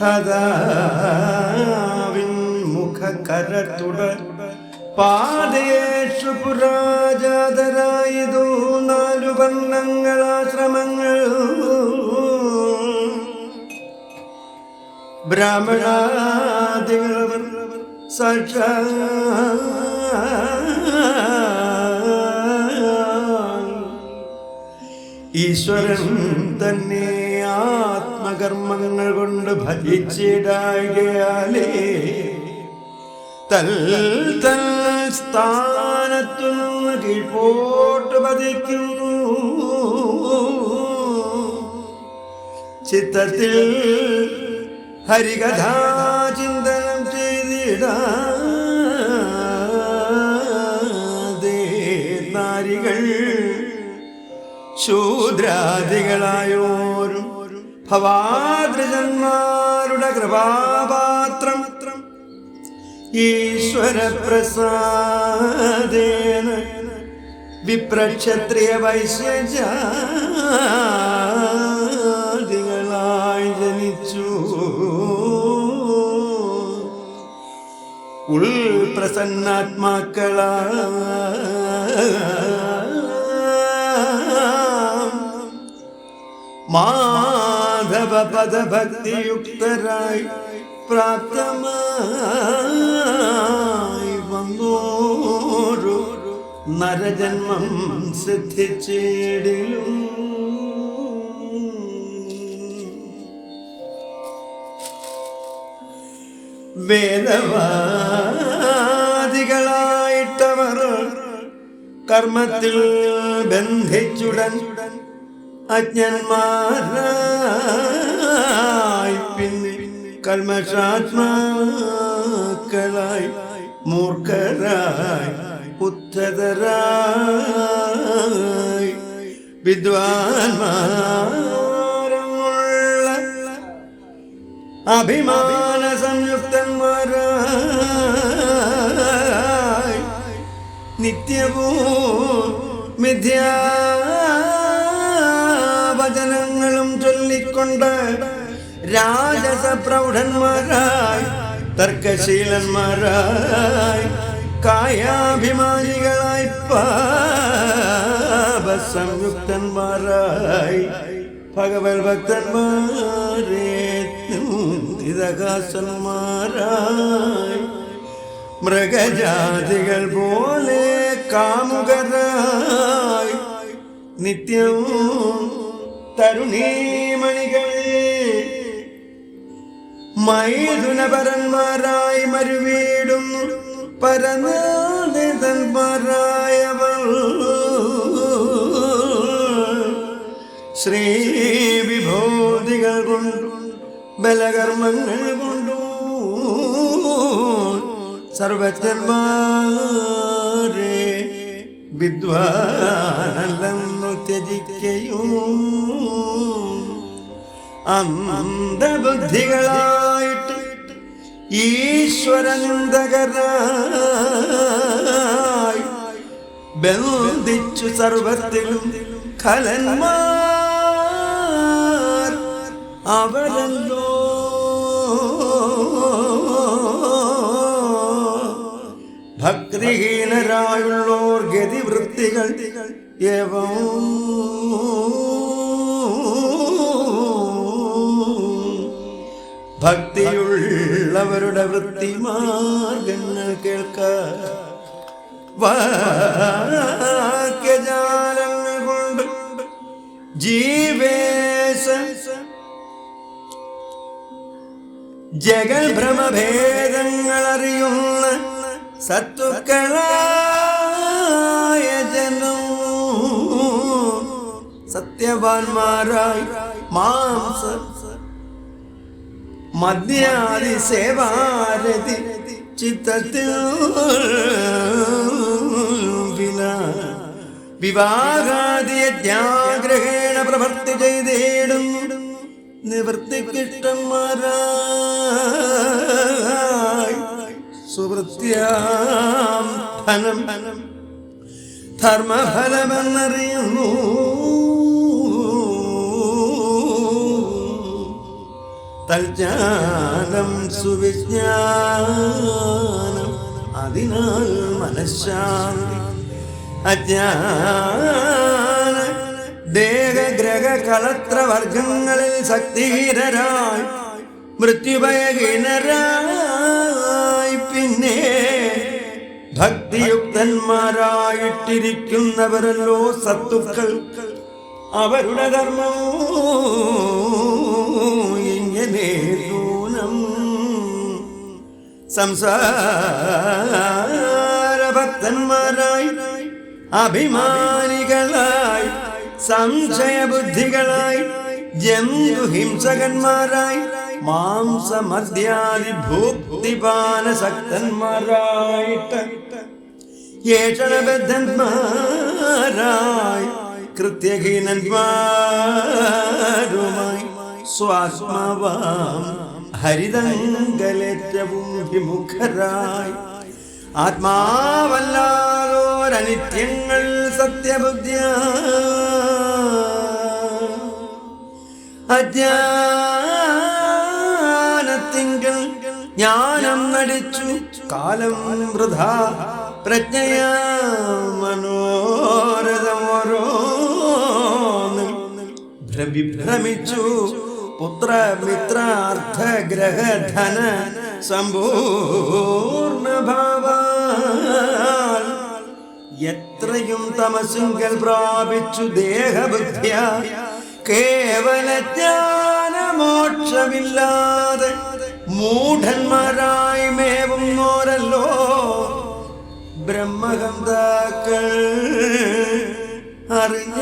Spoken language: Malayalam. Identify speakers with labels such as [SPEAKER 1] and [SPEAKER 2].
[SPEAKER 1] ഹദാവിൻ മുഖകരതുട പാദേഷു പുരാജാതരായതു 4 വർണ്ണങ്ങളാശ്രമങ്ങൾ ബ്രാഹ്മണാദികളവർ സാക്ഷാൽ ഈശ്വരൻ തന്നെ ആത്മകർമ്മങ്ങൾ കൊണ്ട് ഭജിച്ചിടായാലേ തൽ സ്ഥാനത്തു നിന്ന് കീഴ്പോട്ട് പതിക്കുന്നു. ചിത്തത്തിൽ ഹരികഥാചിന്തനം ചെയ്തിടാതെ നാരികൾ ശൂദ്രാദികളായോരും ഭവാദ്രജന്മാരുടെ കൃപാപാത്രം ഈശ്വരപ്രസാദേന വിപ്രക്ഷത്രിയ വൈശ്യജാതികളായി ജനിച്ചു. ഉൾപ്രസന്നാത്മാക്കളാ മാധവ പദഭക്തിയുക്തരായി പ്രാപ്തമായി വന്നോരു നരജന്മം സിദ്ധിച്ചിടിലും വേദവാദികളായിട്ടവർ കർമ്മത്തിൽ ബന്ധിച്ചുടൻ അജ്ഞന്മാരായി പിന്നെ കൽമഷാത്മാക്കളായി മൂർഖരായി ഉദ്ധതരായി വിദ്വാൻമാരുള്ള അഭിമാന സംയുക്തന്മാരായി നിത്യവും മിഥ്യാവചനങ്ങളും ചൊല്ലിക്കൊണ്ട് രാജസപ്രൗഢന്മാരായി തർക്കശീലന്മാരായി കായാഭിമാനികളായി പാപസംയുക്തന്മാരായി ഭഗവത് ഭക്തന്മാരെ നിതകാസന്മാരായി മൃഗജാതികൾ പോലെ കാമുകരായി നിത്യവും തരുണീമണികളെ മൈഥുനപരന്മാരായി മരുവീടും പരനാഥന്മാരായവൾ ശ്രീവിഭൂതികൾ കൊണ്ടും ബലകർമ്മങ്ങൾ കൊണ്ടും സർവജ്ഞന്മാരെ വിദ്വാനല്ലെന്നു ത്യജിക്കയും അന്ധബുദ്ധികളായിട്ട് ഈശ്വരനിന്ദകരായി ബന്ധിച്ചു സർവത്തിലും ഖലന്മാർ അവരല്ലോ. ഭക്തിഹീനരായുള്ളോർ ഗതിവൃത്തികൾ ഏവം ഭക്തിയുള്ളവരുടെ വൃത്തിമാർഗങ്ങൾ കേൾക്ക വാക്യജാലങ്ങൾ കൊണ്ട് ജീവേശ ജഗൽഭ്രമഭേദങ്ങൾ അറിയുന്ന സത്വക്കളായ ജനം സത്യവാൻമാരായി മാംസ മദ്യാദി സേവാരതി ചിത്തത്തിൽ വിവാഹാദിയജ്ഞാഗ്രഹേണ പ്രവർത്തി ചെയ്തേടും നിവൃത്തിക്കിഷ്ടന്മാരായി സുവൃത്യാം ധനം ധർമ്മഫലമെന്നറിയുന്നു. തൽജ്ഞാനം സുവിജ്ഞാനം അതിനാൽ മനഃശാന്തി. അജ്ഞാന ദേഹഗ്രഹ കളത്ര വർഗങ്ങളിൽ ശക്തിഹീനരായി മൃത്യുഭയഹീനരായി പിന്നെ ഭക്തിയുക്തന്മാരായിട്ടിരിക്കുന്നവരല്ലോ സത്തുക്കൾ. അവരുടെ ധർമ്മവും ഇങ്ങനെ നൂനം. സംസാരഭക്തന്മാരായി അഭിമാനികളായി സംശയബുദ്ധികളായി ജന്തുഹിംസകന്മാരായി മാംസമദ്യാദി ഭുക്തിപാനസക്തന്മാരായിട്ട് ഏഷണബദ്ധന്മാരായി കൃത്യഹീനന്മാരുമായി സ്വാത്മാവാം ഹരിതങ്കലേറ്റവും വിമുഖരായി ആത്മാവല്ലാതോരനിത്യങ്ങൾ സത്യബുദ്ധ്യ അജ്ഞാനത്തിങ്കൽ ജ്ഞാനം നടിച്ചു കാലം വൃഥാ പ്രജ്ഞയാ മനോരഥമോരോന്നും വിഭ്രമിച്ചു പുത്രമിത്രാർത്ഥ ഗ്രഹധന സമ്പൂർണ ഭാവാൽ എത്രയും തമസിങ്കൽ പ്രാപിച്ചു ദേഹബുദ്ധ്യ കേവല ജ്ഞാനമോക്ഷമില്ലാതെ മൂഢന്മാരായി മേവുന്നോരല്ലോ ബ്രഹ്മഗന്ധാക്കൾ അറിഞ്ഞ